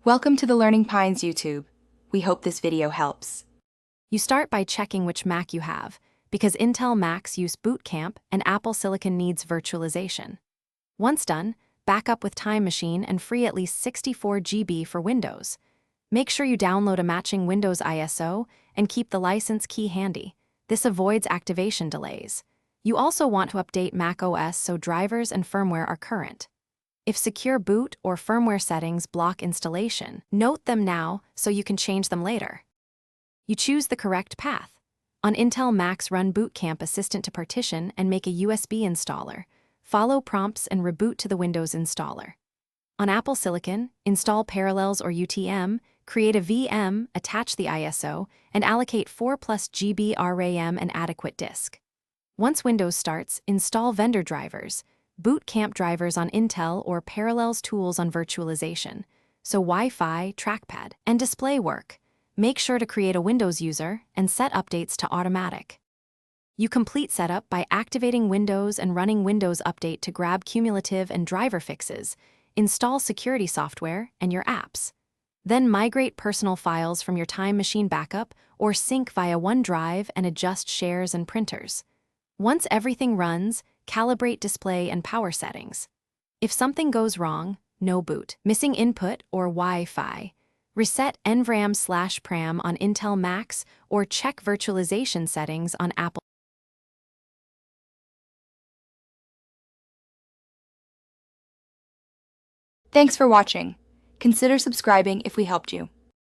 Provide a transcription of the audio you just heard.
Welcome to the Learning Pines YouTube. We hope this video helps. You start by checking which Mac you have, because Intel Macs use Boot Camp and Apple Silicon needs virtualization. Once done, back up with Time Machine and free at least 64 GB for Windows. Make sure you download a matching Windows ISO and keep the license key handy. This avoids activation delays. You also want to update Mac OS so drivers and firmware are current. If secure boot or firmware settings block installation, note them now so you can change them later. You choose the correct path. On Intel Macs, run Boot Camp Assistant to partition and make a USB installer. Follow prompts and reboot to the Windows installer. On Apple Silicon, install Parallels or UTM, create a VM, attach the ISO, and allocate 4+ GB RAM and adequate disk. Once Windows starts, install vendor drivers, Boot Camp drivers on Intel or Parallels tools on virtualization, so Wi-Fi, trackpad, and display work. Make sure to create a Windows user and set updates to automatic. You complete setup by activating Windows and running Windows Update to grab cumulative and driver fixes, install security software and your apps. Then migrate personal files from your Time Machine backup or sync via OneDrive and adjust shares and printers. Once everything runs, calibrate display and power settings. If something goes wrong, no boot, missing input or Wi-Fi, reset NVRAM/PRAM on Intel Macs or check virtualization settings on Apple. Thanks for watching. Consider subscribing if we helped you.